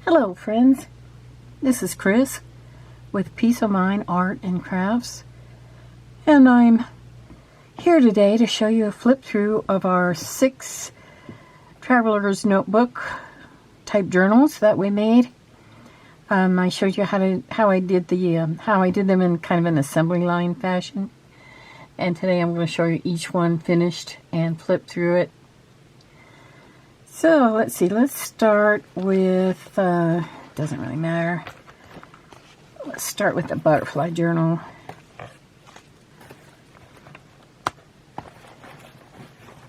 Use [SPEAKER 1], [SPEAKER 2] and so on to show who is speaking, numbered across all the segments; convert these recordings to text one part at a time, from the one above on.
[SPEAKER 1] Hello friends, this is Chris with Peace of Mind Art and Crafts, and I'm here today to show you a flip through of our 6 Traveler's Notebook type journals that we made. I showed you how I did them in kind of an assembly line fashion, and today I'm going to show you each one finished and flip through it. So let's see, let's start with, doesn't really matter. Let's start with the butterfly journal.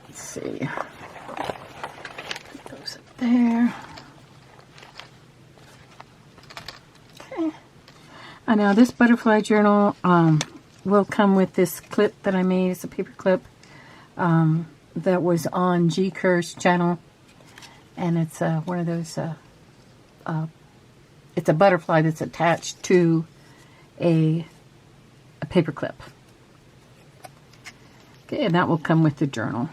[SPEAKER 1] Let's see, put those up there. Okay. Now this butterfly journal will come with this clip that I made. It's a paper clip that was on G. Kerr's channel. And it's one of those, it's a butterfly that's attached to a paper clip. Okay, and that will come with the journal.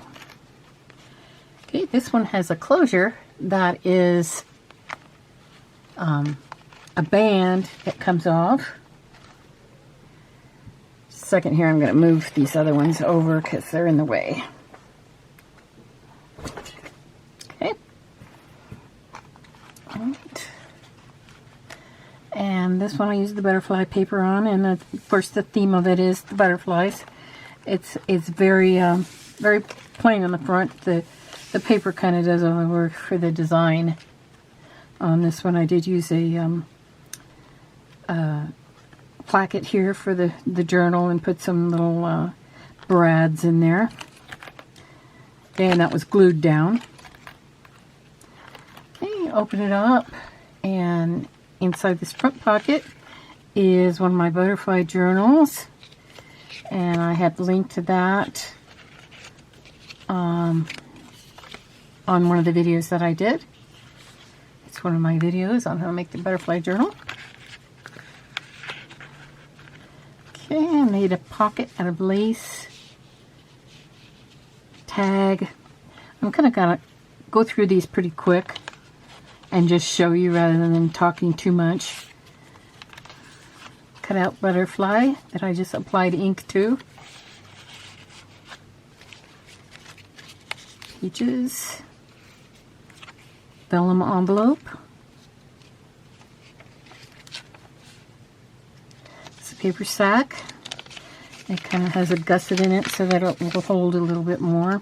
[SPEAKER 1] Okay, this one has a closure that is a band that comes off. Second here, I'm going to move these other ones over because they're in the way. And this one I used the butterfly paper on, and of course the theme of it is the butterflies. It's very very plain on the front. The paper kind of does all the work for the design. On this one I did use a placket here for the journal and put some little brads in there. And that was glued down. Okay, open it up, and inside this front pocket is one of my butterfly journals, and I have linked to that on one of the videos that I did. It's one of my videos on how to make the butterfly journal. Okay, I made a pocket out of lace, tag. I'm kind of gonna go through these pretty quick and just show you rather than talking too much. Cut out butterfly that I just applied ink to. Peaches. Vellum envelope. It's a paper sack. It kind of has a gusset in it so that it will hold a little bit more.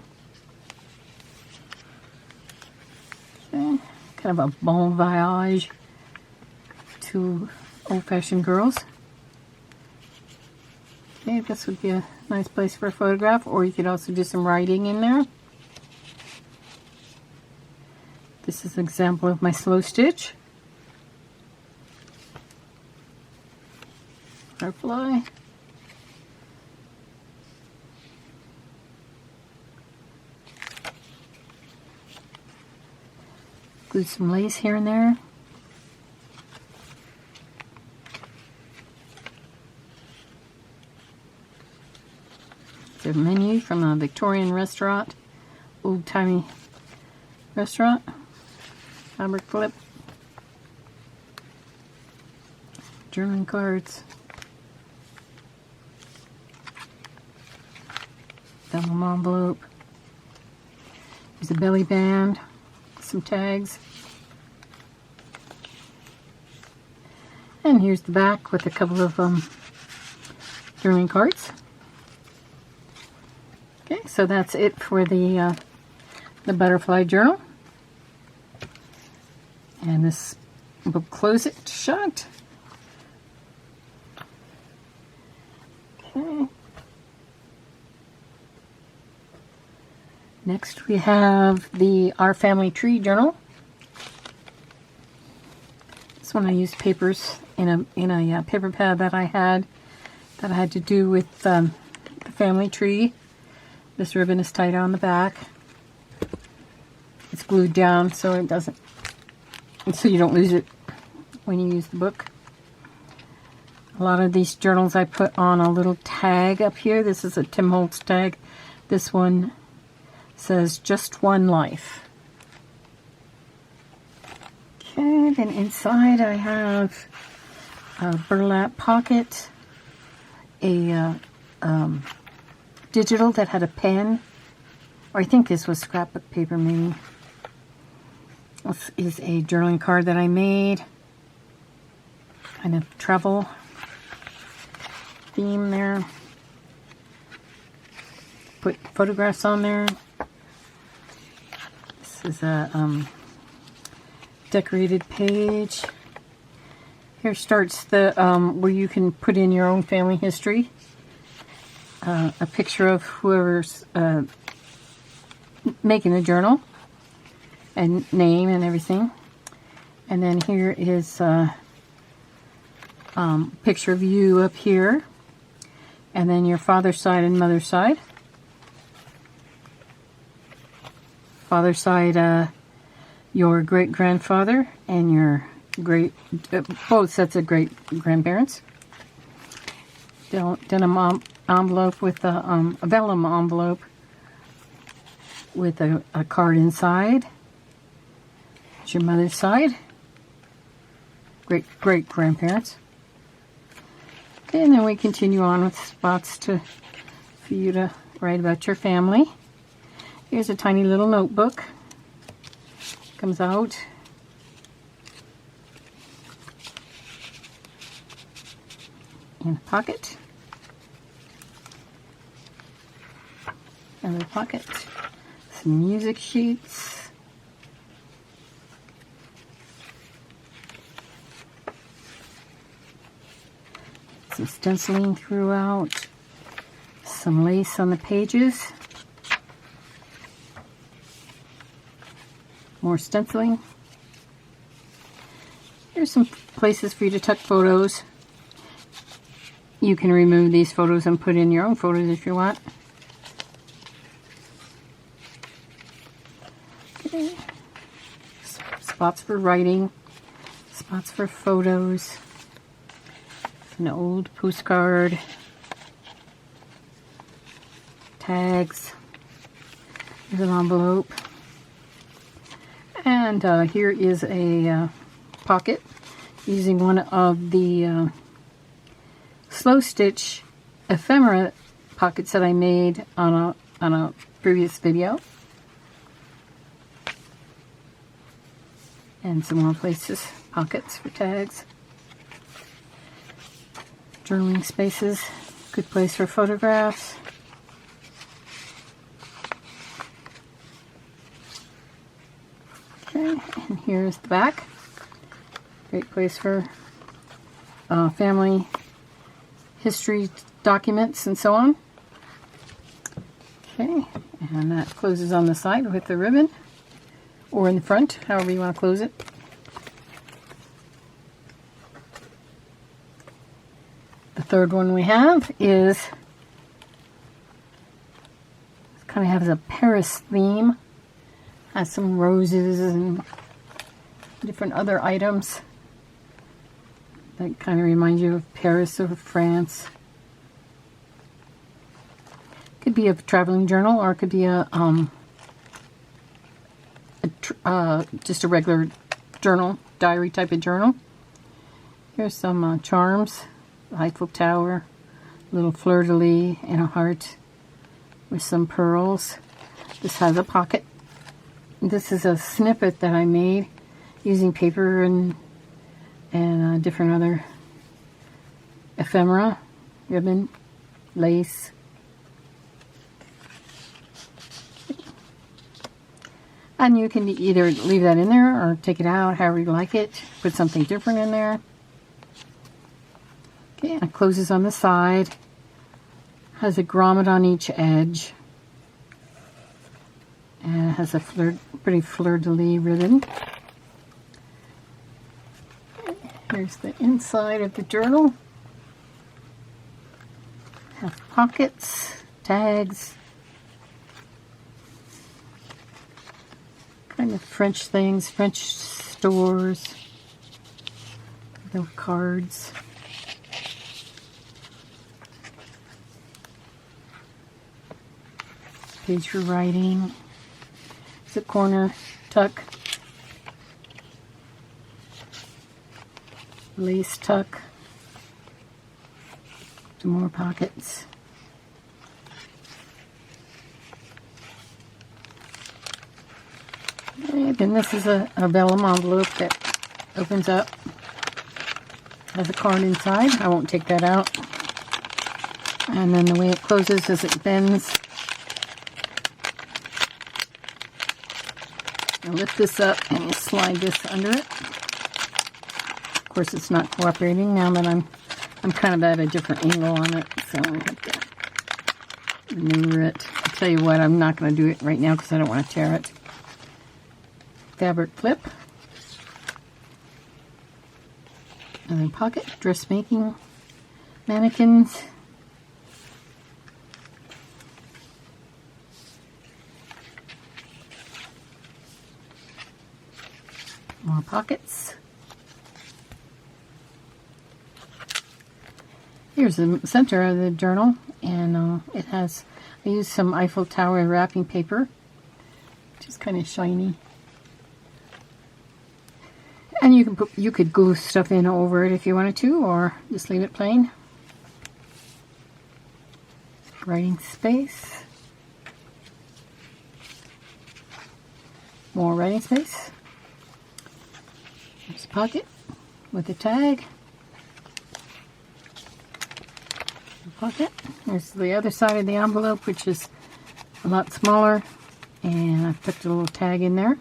[SPEAKER 1] Okay. Kind of a bon voyage to old-fashioned girls. Okay, this would be a nice place for a photograph, or you could also do some writing in there. This is an example of my slow stitch. Butterfly. Glue some lace here and there. It's a menu from a Victorian restaurant, old-timey restaurant. Fabric clip. Journaling cards. Vellum envelope. There's a belly band. Some tags, and here's the back with a couple of journaling cards. Okay, so that's it for the butterfly journal, and this will close it shut. Okay. Next we have Our Family Tree journal. This one I used papers in a paper pad that I had to do with the family tree. This ribbon is tied on the back. It's glued down so it doesn't, so you don't lose it when you use the book. A lot of these journals I put on a little tag up here. This is a Tim Holtz tag. This one says just one life. Okay, Okay, then inside I have a burlap pocket, a digital that had a pen, or I think this was scrapbook paper maybe. This is a journaling card that I made, kind of travel theme there. Put photographs on there. This is a decorated page. Here starts the where you can put in your own family history. A picture of whoever's making the journal and name and everything. And then here is a picture of you up here. And then your father's side and mother's side. Father's side, your great-grandfather and your both sets of great-grandparents. Denim envelope with a vellum envelope with a card inside. It's your mother's side. Great-grandparents. Okay, and then we continue on with spots for you to write about your family. Here's a tiny little notebook. Comes out. In a pocket. Another pocket. Some music sheets. Some stenciling throughout. Some lace on the pages. More stenciling. Here's some places for you to tuck photos. You can remove these photos and put in your own photos if you want. Okay. Spots for writing. Spots for photos. An old postcard. Tags. Here's an envelope. And here is a pocket using one of the slow stitch ephemera pockets that I made on a previous video. And some more places, pockets for tags. Journaling spaces, good place for photographs. Okay, and here's the back. Great place for family history documents and so on. Okay, and that closes on the side with the ribbon, or in the front, however you want to close it. The third one we have is, kind of has a Paris theme. Has some roses and different other items that kind of remind you of Paris or France. Could be a traveling journal, or it could be just a regular journal, diary type of journal. Here's some charms. Eiffel Tower, little fleur-de-lis and a heart with some pearls. This has a pocket. This is a snippet that I made using paper and different other ephemera, ribbon, lace. And you can either leave that in there or take it out however you like it. Put something different in there. Okay, and it closes on the side. Has a grommet on each edge. And it has a pretty fleur-de-lis ribbon. Here's the inside of the journal. Has pockets, tags, kind of French things, French stores, little cards. Page for writing. It's a corner tuck. lace tuck, some more pockets. And then this is a vellum envelope that opens up, has a card inside. I won't take that out. And then the way it closes is it bends. You lift this up and you slide this under it. Of course, it's not cooperating now that I'm kind of at a different angle on it, so I have to maneuver it. I'll tell you what, I'm not going to do it right now because I don't want to tear it. Fabric clip. And then pocket, dressmaking, mannequins. More pockets. Here's the center of the journal, and I used some Eiffel Tower wrapping paper, which is kind of shiny. And you could glue stuff in over it if you wanted to, or just leave it plain. Writing space. More writing space. There's a pocket with a tag. Pocket. There's the other side of the envelope, which is a lot smaller, and I put a little tag in there.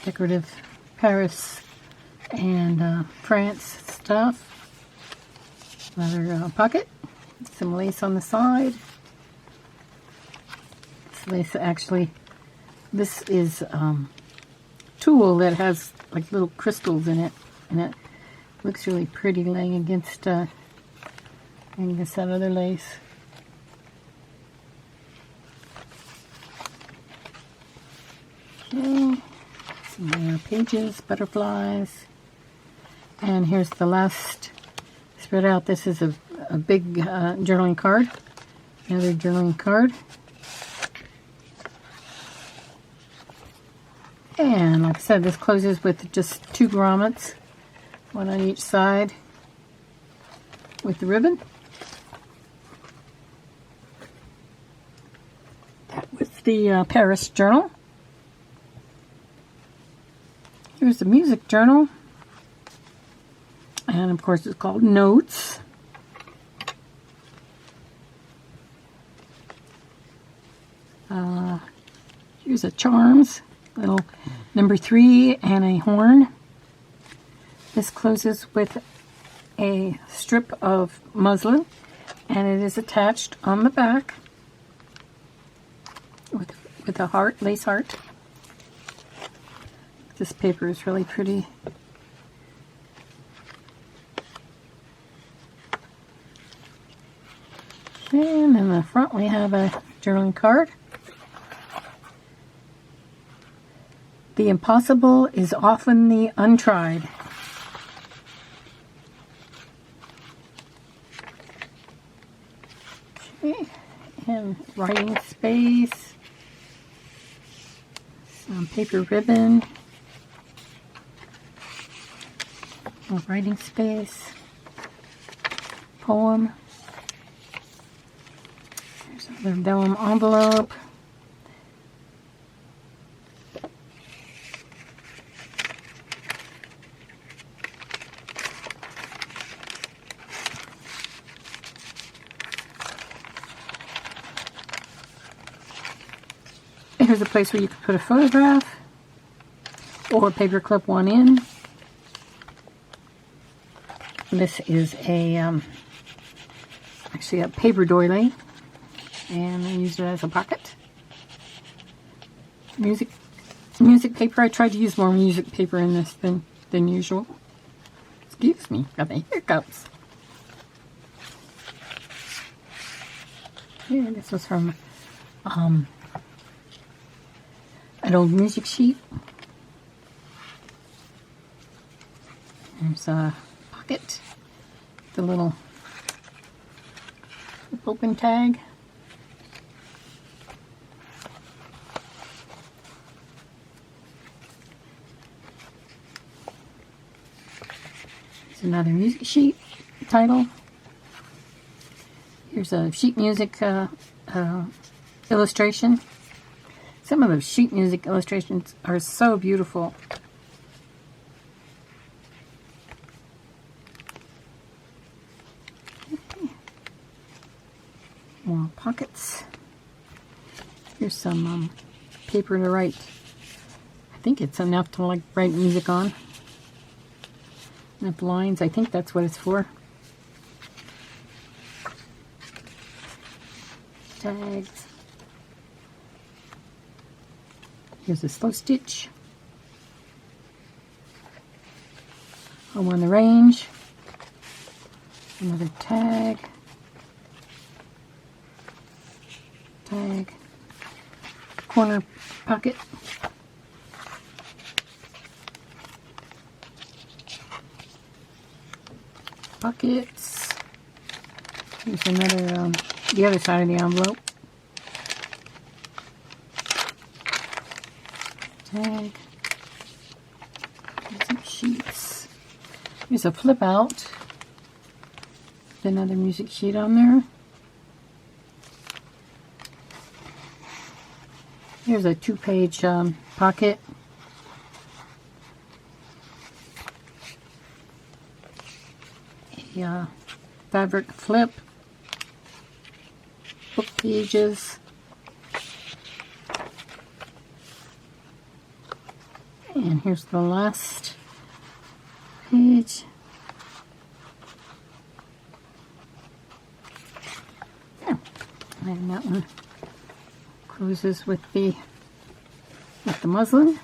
[SPEAKER 1] Decorative Paris and France stuff. Another pocket. Some lace on the side. This lace actually, this is tulle that has like little crystals in it, and it looks really pretty laying against that other lace. Okay, some more pages, butterflies, and here's the last spread out. This is a big journaling card, another journaling card. And like I said, this closes with just 2 grommets, one on each side with the ribbon. That was the Paris journal. Here's the music journal. And of course it's called Notes. Here's a charms. Little number 3 and a horn. This closes with a strip of muslin, and it is attached on the back with a heart, lace heart. This paper is really pretty. And in the front we have a journaling card. The impossible is often the untried. Okay, and writing space, some paper ribbon, more writing space, poem. There's another vellum envelope. Here's a place where you could put a photograph or paper clip one in. This is actually a paper doily, and I used it as a pocket. Music paper. I tried to use more music paper in this than usual. Excuse me, got the hiccups. Yeah, this was from an old music sheet. There's a pocket, the little open tag. another music sheet title. Here's a sheet music illustration. Some of those sheet music illustrations are so beautiful. More pockets. Here's some paper to write. I think it's enough to like write music on. Enough lines. I think that's what it's for. Tags. Here's a slow stitch. Home on the range. Another tag. Tag. Corner pocket. Pockets. Here's another, the other side of the envelope. Tag. Here's some sheets. Here's a flip out. Another music sheet on there. Here's a 2-page pocket. A fabric flip. Book pages. And here's the last page. Oh, and that one closes with the muslin.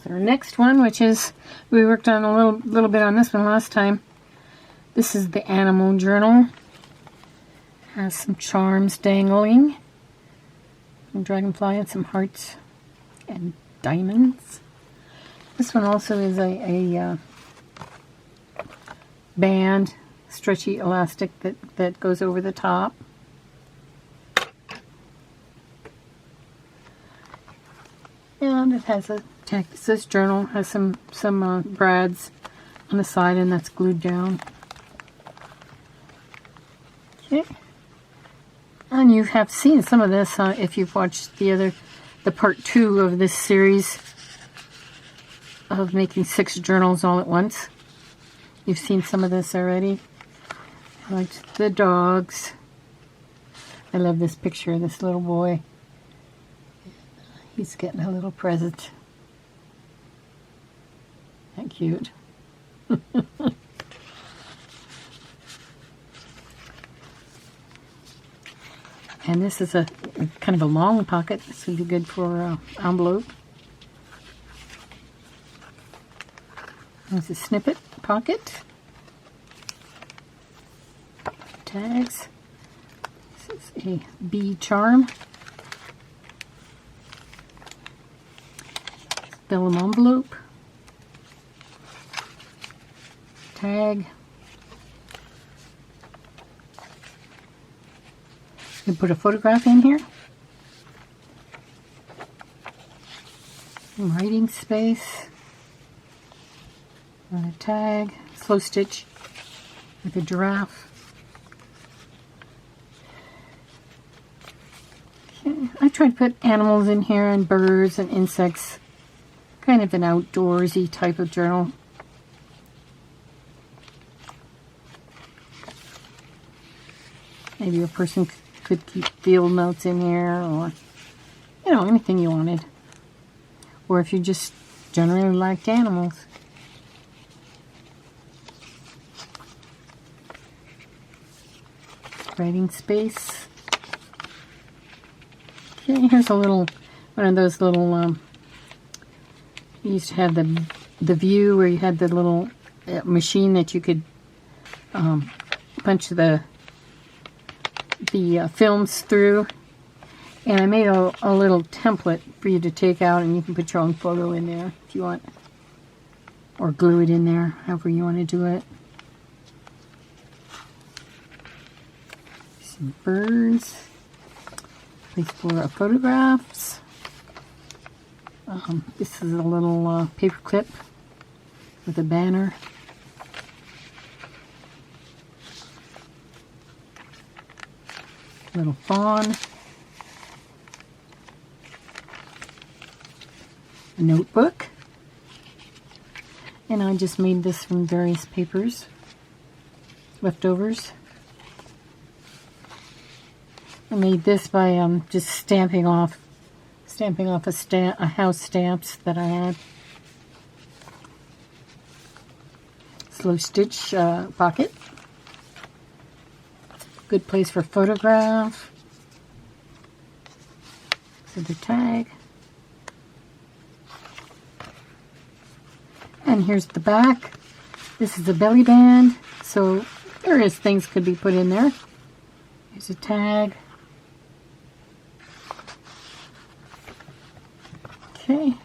[SPEAKER 1] Our next one, which is, we worked on a little bit on this one last time. This is the animal journal. Has some charms dangling. Some dragonfly and some hearts and diamonds. This one also is a band, stretchy elastic that goes over the top. And it has a text. This journal has some brads on the side, and that's glued down. Okay. And you have seen some of this if you've watched the part 2 of this series of making 6 journals all at once. You've seen some of this already. I liked the dogs. I love this picture of this little boy. He's getting a little present. Isn't that cute? And this is a kind of a long pocket. This would be good for envelope. There's a snippet pocket. Tags. This is a bee charm. Vellum envelope. Tag. You put a photograph in here. Some writing space. And a tag. Slow stitch with a giraffe. Okay. I tried to put animals in here and birds and insects. Kind of an outdoorsy type of journal. Maybe a person could keep field notes in here, or, you know, anything you wanted. Or if you just generally liked animals. Writing space. Okay, here's a little, one of those little, you used to have the view where you had the little machine that you could punch the films through, And I made a little template for you to take out, and you can put your own photo in there if you want. Or glue it in there, however you want to do it. Some birds. Place for photographs. This is a little paper clip with a banner. Little fawn. A notebook. And I just made this from various papers, leftovers. I made this by just stamping off a house stamps that I had. Slow stitch pocket. Good place for photograph. So the tag. And here's the back. This is a belly band, so various things could be put in there. Here's a tag. Okay.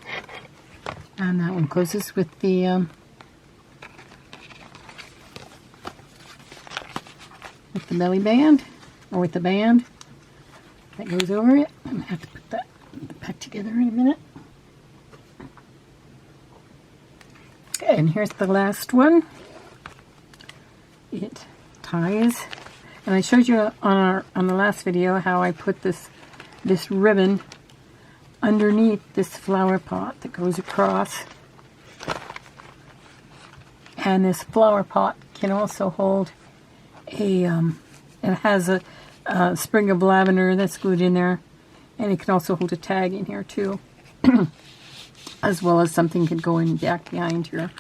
[SPEAKER 1] And that one closes with the belly band, or with the band that goes over it. I'm going to have to put that back together in a minute. Okay, and here's the last one. It ties, and I showed you on the last video how I put this ribbon underneath this flower pot that goes across. And this flower pot can also hold it has a sprig of lavender that's glued in there, and it can also hold a tag in here too. As well as something could go in back behind here.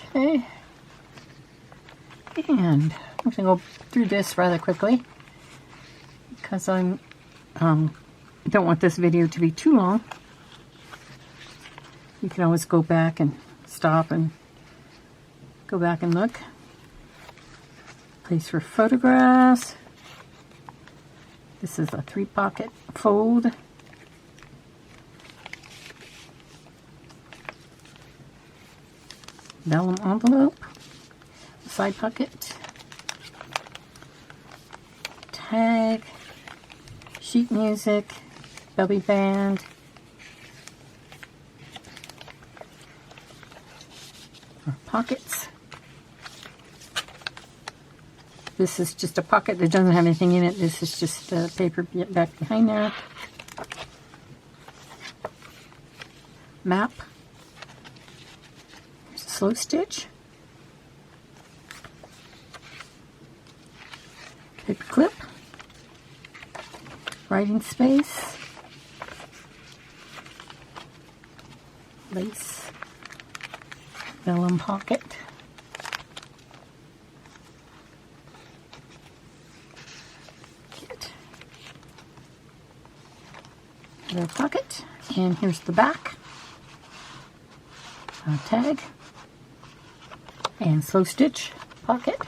[SPEAKER 1] Okay. And I'm going to go through this rather quickly because I don't want this video to be too long. You can always go back and stop and go back and look. Place for photographs. This is a 3-pocket fold. Vellum envelope, side pocket, tag, sheet music, belly band, pockets. This is just a pocket that doesn't have anything in it. This is just the paper back behind there. Map. Slow stitch, paper clip, writing space, lace, vellum pocket, another pocket, and here's the back, tag. And slow stitch pocket.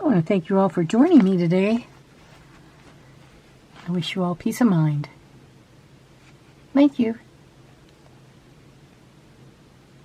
[SPEAKER 1] I want to thank you all for joining me today. I wish you all peace of mind. Thank you.